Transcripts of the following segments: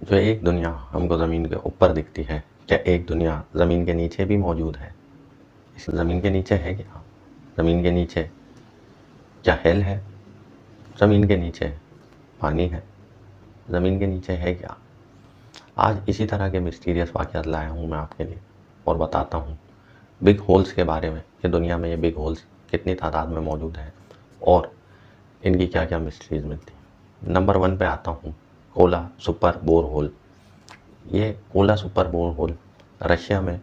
जो एक दुनिया हमको ज़मीन के ऊपर दिखती है, क्या एक दुनिया ज़मीन के नीचे भी मौजूद है? इस ज़मीन के नीचे है क्या? ज़मीन के नीचे क्या हेल है? ज़मीन के नीचे पानी है? ज़मीन के नीचे है क्या? आज इसी तरह के मिस्टीरियस वाक़यात लाया हूँ मैं आपके लिए और बताता हूँ बिग होल्स के बारे में कि दुनिया में ये बिग होल्स कितनी तादाद में मौजूद हैं और इनकी क्या-क्या मिस्ट्रीज़ मिलती हैं। नंबर 1 पे आता हूँ, कोला सुपर बोर होल। ये Kola super bore hole Russia में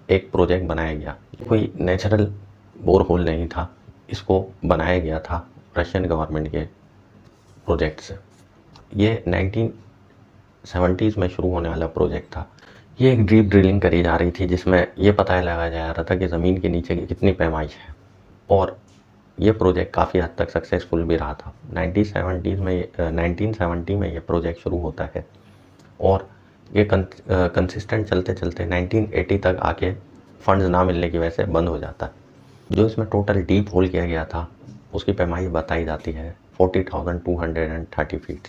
एक प्रोजेक्ट बनाया गया। कोई नेचुरल बोर होल नहीं था, इसको बनाया गया था रशियन गवर्नमेंट के प्रोजेक्ट से। ये 1970s में शुरू होने वाला प्रोजेक्ट था। ये एक डीप ड्रिलिंग करी जा रही थी जिसमें ये पता लगाया जा रहा था कि ज़मीन के नीचे की कितनी पैमाइश है और ये प्रोजेक्ट काफ़ी हद तक सक्सेसफुल भी रहा था। 1970 में ये प्रोजेक्ट शुरू होता है और ये कंसिस्टेंट चलते चलते 1980 तक आके फंड्स ना मिलने की वजह से बंद हो जाता है। जो इसमें टोटल डीप होल किया गया था उसकी पैमाई बताई जाती है 40,230 फीट।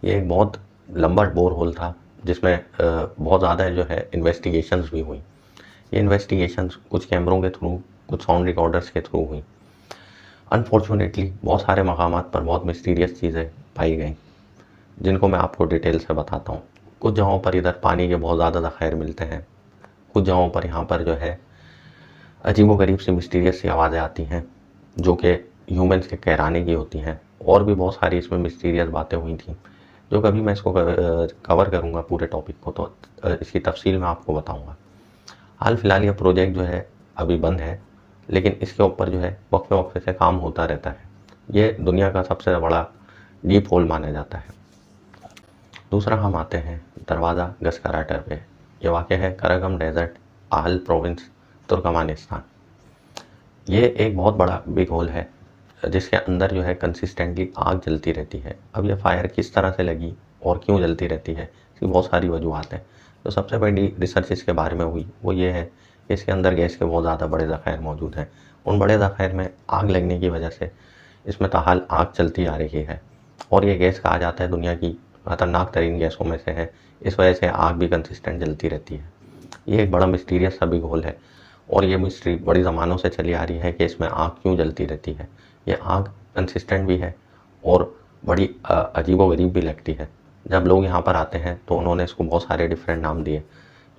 ये एक बहुत लंबा बोर होल था जिसमें बहुत ज़्यादा जो है इन्वेस्टिगेशंस भी हुई। ये इन्वेस्टिगेशंस कुछ कैमरों के थ्रू, कुछ साउंड रिकॉर्डर्स के थ्रू हुई। अनफॉर्चुनेटली बहुत सारे मकामात पर बहुत मिस्टीरियस चीज़ें पाई गई जिनको मैं आपको डिटेल से बताता हूँ। कुछ जगहों पर इधर पानी के बहुत ज़्यादा ज़ख़ायर मिलते हैं, कुछ जगहों पर यहाँ पर जो है अजीबोगरीब सी मिस्टीरियस सी आवाज़ें आती हैं जो कि ह्यूमन्स के कहराने की होती हैं और भी बहुत सारी इसमें मिस्टीरियस बातें हुई थी जो कभी मैं इसको कवर करूँगा पूरे टॉपिक को तो इसकी तफसील मैं आपको बताऊँगा। हाल फिलहाल ये प्रोजेक्ट जो है अभी बंद है लेकिन इसके ऊपर जो है वक्फे वक्फे से काम होता रहता है। ये दुनिया का सबसे बड़ा डीप होल माना जाता है। दूसरा हम आते हैं दरवाज़ा गस कराटर पे। ये वाक़ है करागम डेजर्ट, आहल प्रोविंस, तुर्कमानिस्तान। ये एक बहुत बड़ा बिग होल है जिसके अंदर जो है कंसिस्टेंटली आग जलती रहती है। अब ये फायर किस तरह से लगी और क्यों जलती रहती है, इसकी बहुत सारी वजूहत हैं। तो सबसे बड़ी रिसर्च इसके बारे में हुई वो ये है कि इसके अंदर गैस के बहुत ज़्यादा बड़े ज़ख़ायर मौजूद हैं। उन बड़े ज़ख़ायर में आग लगने की वजह से इसमें ताहाल आग चलती आ रही है और ये गैस कहा जाता है दुनिया की ख़तरनाक तरीन गैसों में से है। इस वजह से आग भी कंसिस्टेंट जलती रहती है। ये एक बड़ा मिस्टीरियस सा बिग होल है और ये मिस्ट्री बड़ी ज़मानों से चली आ रही है कि इसमें आग क्यों जलती रहती है। ये आग कंसिस्टेंट भी है और बड़ी अजीबोगरीब भी लगती है। जब लोग यहाँ पर आते हैं तो उन्होंने इसको बहुत सारे डिफरेंट नाम दिए।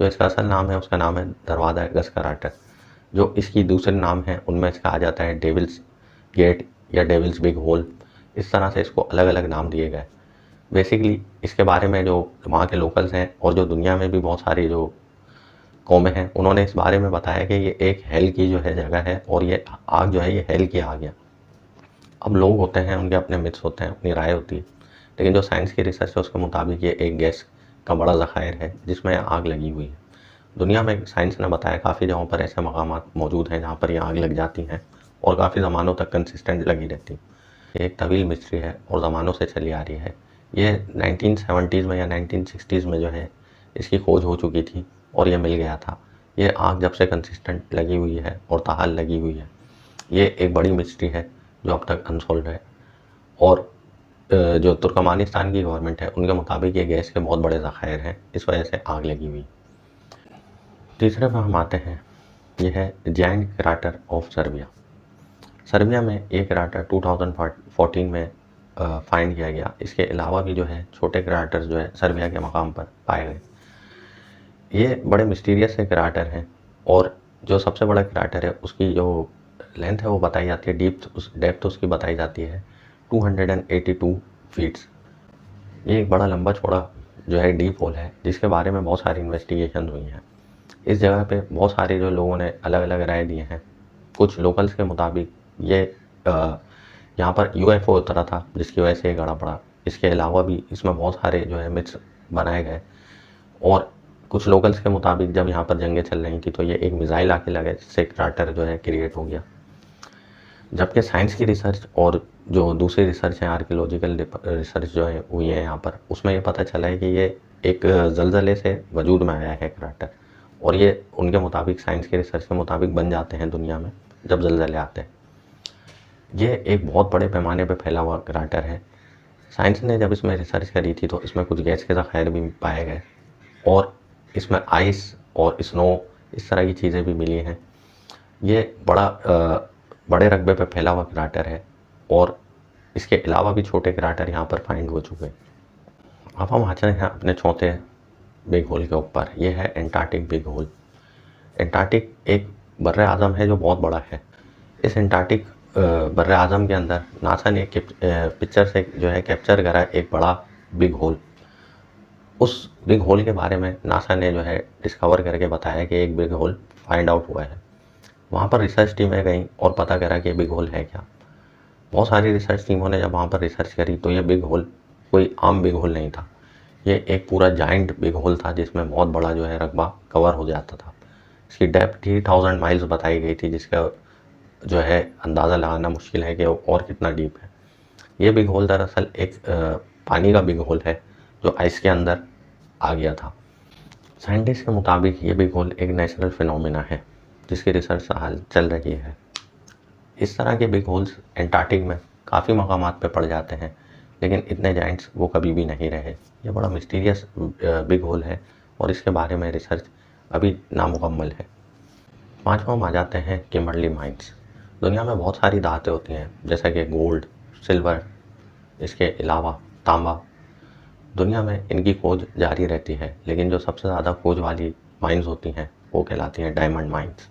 जो इसका असल नाम है उसका नाम है दरवाज़ा गस कराटर। जो इसकी दूसरे नाम है उनमें इसका आ जाता है डेविल्स गेट या डेविल्स बिग होल। इस तरह से इसको अलग अलग नाम दिए गए। बेसिकली इसके बारे में जो वहाँ के लोकल्स हैं और जो दुनिया में भी बहुत सारी जो कौमें हैं उन्होंने इस बारे में बताया कि ये एक हेल की जो है जगह है और ये आग जो है ये हेल की आग है। अब लोग होते हैं उनके अपने मिथ्स होते हैं, अपनी राय होती है, लेकिन जो साइंस की रिसर्च है उसके मुताबिक ये एक गैस का बड़ा ज़ख़ायर है जिसमें आग लगी हुई है। दुनिया में साइंस ने बताया काफ़ी जगहों पर ऐसे मकामात मौजूद हैं जहाँ पर ये आग लग जाती हैं और काफ़ी ज़मानों तक कंसिस्टेंट लगी रहती। ये एक तवील मिस्ट्री है और ज़मानों से चली आ रही है। ये 1970s में या 1960s में जो है इसकी खोज हो चुकी थी और ये मिल गया था। ये आग जब से कंसिस्टेंट लगी हुई है और ताहाल लगी हुई है। ये एक बड़ी मिस्ट्री है जो अब तक अनसॉल्व है और जो तुर्कमानिस्तान की गवर्नमेंट है उनके मुताबिक ये गैस के बहुत बड़े ज़ख़ायर हैं, इस वजह से आग लगी हुई। तीसरे पर हम आते हैं, ये है जायंट क्राटर ऑफ सर्बिया। सर्बिया में एक क्राटर 2014 में फाइंड किया गया। इसके अलावा भी जो है छोटे क्राटर्स जो है सर्बिया के मकाम पर पाए गए। ये बड़े मिस्टीरियस से क्राटर हैं और जो सबसे बड़ा क्राटर है उसकी जो लेंथ है वो बताई जाती है, डेप्थ उसकी बताई जाती है 282 फीट्स। ये एक बड़ा लंबा चौड़ा जो है डीप होल है जिसके बारे में बहुत सारी इन्वेस्टिगेशन हुई हैं। इस जगह पे बहुत सारे जो लोगों ने अलग अलग राय दिए हैं। कुछ लोकल्स के मुताबिक ये यहाँ पर यूएफओ उतरा था जिसकी वजह से ये गड़ा पड़ा। इसके अलावा भी इसमें बहुत सारे जो है मिथ्स बनाए गए और कुछ लोकल्स के मुताबिक जब यहाँ पर जंगें चल रही थी तो ये एक मिसाइल आके लगा जिससे क्राटर जो है क्रिएट हो गया। जबकि साइंस की रिसर्च और जो दूसरी रिसर्च है आर्कियोलॉजिकल रिसर्च जो है हुई है यहाँ पर, उसमें ये पता चला है कि ये एक ज़लज़ले से वजूद में आया है क्राटर और ये उनके मुताबिक, साइंस के रिसर्च के मुताबिक बन जाते हैं दुनिया में जब ज़लज़ले आते हैं। ये एक बहुत बड़े पैमाने पर फैला हुआ क्राटर है। साइंस ने जब इसमें रिसर्च करी थी तो इसमें कुछ गैस के ज़खायर भी पाए गए और इसमें आइस और स्नो इस तरह की चीज़ें भी मिली हैं। ये बड़े रकबे पर फैला हुआ क्राटर है और इसके अलावा भी छोटे क्राटर यहाँ पर फाइंड हो चुके हैं। अब हम आ चले हैं अपने चौथे बिग होल के ऊपर। ये है एंटार्क्टिक बिग होल। एंटार्क्टिक एक बर्रे आज़म है जो बहुत बड़ा है। इस एंटार्क्टिक बर्रे आज़म के अंदर नासा ने पिक्चर से जो है कैप्चर करा एक बड़ा बिग होल। उस बिग होल के बारे में नासा ने जो है डिस्कवर करके बताया कि एक बिग होल फाइंड आउट हुआ है। वहाँ पर रिसर्च टीमें गई और पता करा कि बिग होल है क्या। बहुत सारी रिसर्च टीमों ने जब वहाँ पर रिसर्च करी तो ये बिग होल कोई आम बिग होल नहीं था। ये एक पूरा जाइंट बिग होल था जिसमें बहुत बड़ा जो है रकबा कवर हो जाता था। इसकी डेप्थ 3000 माइल्स बताई गई थी, जिसका जो है अंदाज़ा लगाना मुश्किल है कि और कितना डीप है। ये बिग होल दरअसल एक पानी का बिग होल है जो आइस के अंदर आ गया था। साइंटिस्ट के मुताबिक ये बिग होल एक नेचुरल फिनोमिना है जिसकी रिसर्च हाल चल रही है। इस तरह के बिग होल्स एंटार्क्टिक में काफ़ी मकामात पे पड़ जाते हैं, लेकिन इतने जाइंट्स वो कभी भी नहीं रहे। ये बड़ा मिस्टीरियस बिग होल है और इसके बारे में रिसर्च अभी नामुकम्मल है। पाँचवा में आ जाते हैं किम्बरली माइंस। दुनिया में बहुत सारी धातें होती हैं जैसा कि गोल्ड, सिल्वर, इसके अलावा तांबा। दुनिया में इनकी खोज जारी रहती है, लेकिन जो सबसे ज़्यादा खोज वाली माइंस होती हैं वो कहलाती हैं डायमंड माइंस।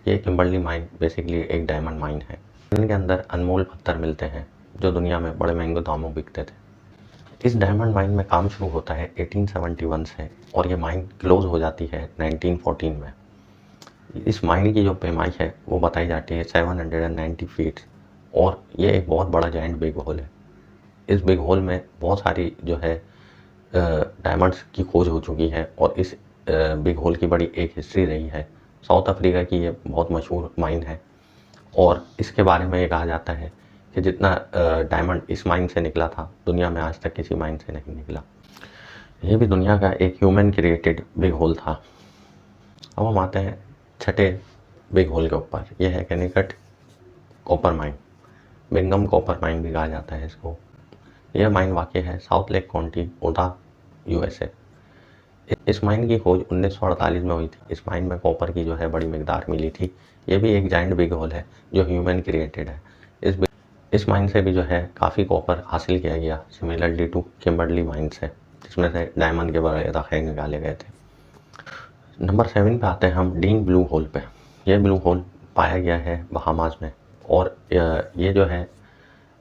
ये किम्बरली माइन बेसिकली एक डायमंड माइन है। इनके अंदर अनमोल पत्थर मिलते हैं जो दुनिया में बड़े महंगे दामों बिकते थे। इस डायमंड माइन में काम शुरू होता है 1871 से और ये माइन क्लोज हो जाती है 1914 में। इस माइन की जो पैमाई है वो बताई जाती है 790 फीट और ये एक बहुत बड़ा जाइंट बिग होल है। इस बिग होल में बहुत सारी जो है डायमंड्स की खोज हो चुकी है और इस बिग होल की बड़ी एक हिस्ट्री रही है। साउथ अफ्रीका की ये बहुत मशहूर माइन है और इसके बारे में ये कहा जाता है कि जितना डायमंड इस माइन से निकला था दुनिया में आज तक किसी माइन से नहीं निकला। ये भी दुनिया का एक ह्यूमन क्रिएटेड बिग होल था। अब हम आते हैं छठे बिग होल के ऊपर। यह है Kennecott copper mine. Bingham copper mine भी कहा जाता है इसको। यह माइन वाक़ है South Lake County, Utah, USA. इस माइन की खोज 1948 में हुई थी। इस माइन में कॉपर की जो है बड़ी मिकदार मिली थी। ये भी एक जाइंट बिग होल है जो ह्यूमन क्रिएटेड है। इस माइन से भी जो है काफ़ी कॉपर हासिल किया गया, सिमिलरली टू किम्बरली माइन से, जिसमें से डायमंड के बड़े ज़खायर निकाले गए थे। नंबर 7 पे आते हैं हम डीन ब्लू होल पे। यह ब्लू होल पाया गया है बहामास में और ये जो है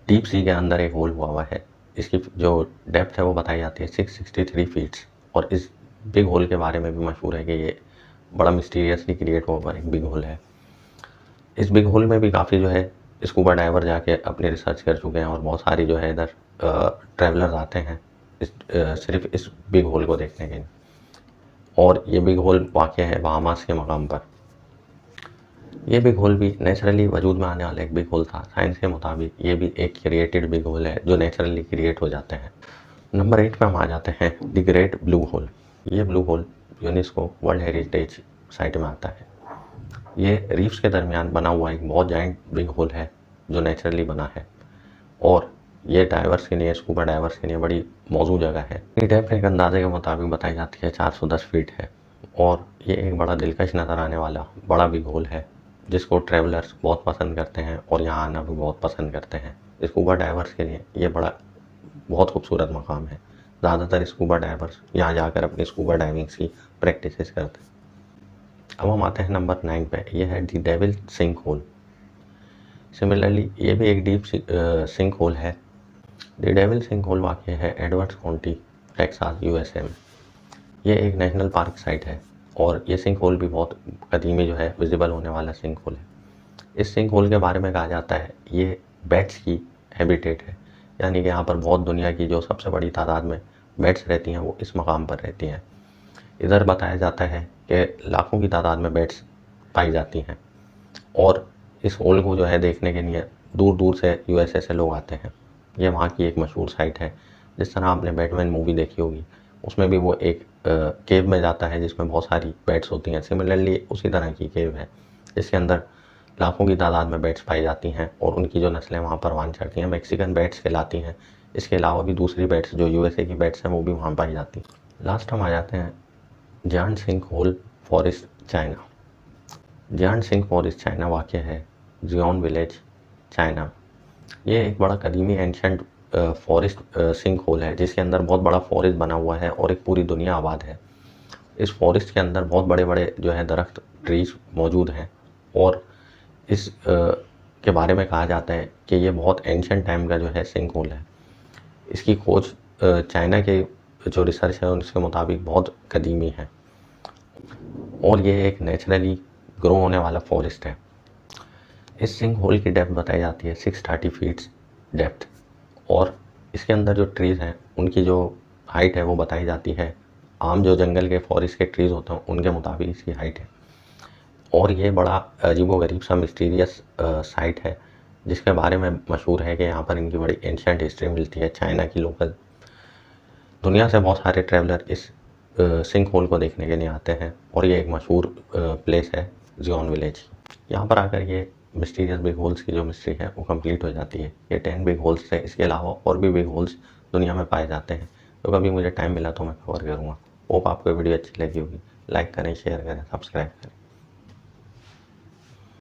डीप सी के अंदर एक होल हुआ है। इसकी जो डेप्थ है वो बताई जाती है 663 फीट्स और इस बिग होल के बारे में भी मशहूर है कि ये बड़ा मिस्टीरियसली क्रिएट हुआ एक बिग होल है। इस बिग होल में भी काफ़ी जो है स्कूबा डाइवर जाके अपनी रिसर्च कर चुके हैं और बहुत सारी जो है इधर ट्रैवलर्स आते हैं सिर्फ इस बिग होल को देखने के लिए। और ये बिग होल वाक़ है बहामास के मकाम पर। ये बिग होल भी नेचुरली वजूद में आने वाला एक बिग होल था। साइंस के मुताबिक ये भी एक क्रिएटेड बिग होल है जो नेचुरली क्रिएट हो जाते हैं। नंबर 8 पे हम आ जाते हैं द ग्रेट ब्लू होल। ये blue hole UNESCO world heritage site में आता है। ये रीफ्स के दरमियान बना हुआ एक बहुत जाइंट बिग होल है जो नेचुरली बना है और ये डाइवर्स के लिए, स्कूबा डाइवर्स के लिए बड़ी मौजूद जगह है। ये डेप्थ एक अंदाजे के मुताबिक बताई जाती है 410 फीट है और ये एक बड़ा दिलकश नज़र आने वाला बड़ा बिग होल है जिसको ट्रैवलर्स बहुत पसंद करते हैं और यहाँ आना भी बहुत पसंद करते हैं। स्कूबा डाइवर्स के लिए ये बहुत खूबसूरत मकाम है। ज़्यादातर स्कूबा डाइवर्स यहाँ जाकर अपनी स्कूबा डाइविंग की प्रैक्टिस करते हैं। अब हम आते हैं नंबर 9 पे। यह है the devil sinkhole. Similarly ये भी एक डीप सिंक होल है। द डेविल सिंक होल वाक़ है एडवर्ड्स काउंटी, टेक्सास, यूएसए में। ये एक नेशनल पार्क साइट है और ये सिंक होल भी बहुत कदीमी जो है विजिबल होने वाला सिंक होल है। इस सिंक होल के बारे में कहा जाता है ये बैट्स की हैबिटेट है, यानी कि यहाँ पर बहुत दुनिया की जो सबसे बड़ी तादाद में बैट्स रहती हैं वो इस मकाम पर रहती हैं। इधर बताया जाता है कि लाखों की तादाद में बैट्स पाई जाती हैं और इस होल को जो है देखने के लिए दूर दूर से यूएसए से लोग आते हैं। ये वहाँ की एक मशहूर साइट है। जिस तरह आपने बैटमैन मूवी देखी होगी उसमें भी वो एक केव में जाता है जिसमें बहुत सारी बैट्स होती हैं। सिमिलरली उसी तरह की केव है जिसके अंदर लाखों की तादाद में बैट्स पाई जाती हैं और उनकी जो नस्लें वहाँ परवान चढ़ती हैं मैक्सिकन बैट्स कहलाती हैं। इसके अलावा भी दूसरी बैट्स जो यूएसए की बैट्स हैं वो भी वहाँ पाई जाती हैं। लास्ट हम आ जाते हैं जियान सिंह होल फॉरेस्ट चाइना। जियान सिंह फॉरेस्ट चाइना वाक़ है जियोन विलेज चाइना। ये एक बड़ा कदीमी एंशंट फॉरेस्ट सिंक होल है जिसके अंदर बहुत बड़ा फॉरेस्ट बना हुआ है और एक पूरी दुनिया आबाद है। इस फॉरेस्ट के अंदर बहुत बड़े बड़े जो है दरख्त ट्रीज मौजूद हैं और इस के बारे में कहा जाता है कि ये बहुत एंशंट टाइम का जो है सिंक होल है। इसकी खोज चाइना के जो रिसर्च है उसके मुताबिक बहुत कदीमी है और ये एक नेचुरली ग्रो होने वाला फॉरेस्ट है। इस सिंक होल की डेप्थ बताई जाती है 630 फीट्स डेप्थ और इसके अंदर जो ट्रीज़ हैं उनकी जो हाइट है वो बताई जाती है आम जो जंगल के फॉरेस्ट के ट्रीज़ होते हैं उनके मुताबिक इसकी हाइट है। और ये बड़ा अजीबोगरीब सा मिस्टीरियस साइट है जिसके बारे में मशहूर है कि यहाँ पर इनकी बड़ी एंशिएंट हिस्ट्री मिलती है चाइना की लोकल। दुनिया से बहुत सारे ट्रैवलर इस सिंक होल को देखने के लिए आते हैं और ये एक मशहूर प्लेस है जियोन विलेज। यहाँ पर आकर ये मिस्टीरियस बिग होल्स की जो मिस्ट्री है वो कंप्लीट हो जाती है। ये 10 बिग होल्स थे, इसके अलावा और भी बिग होल्स दुनिया में पाए जाते हैं। तो कभी मुझे टाइम मिला तो मैं कवर करूँगा। होप आपको वीडियो अच्छी लगी होगी। लाइक करें, शेयर करें, सब्सक्राइब करें।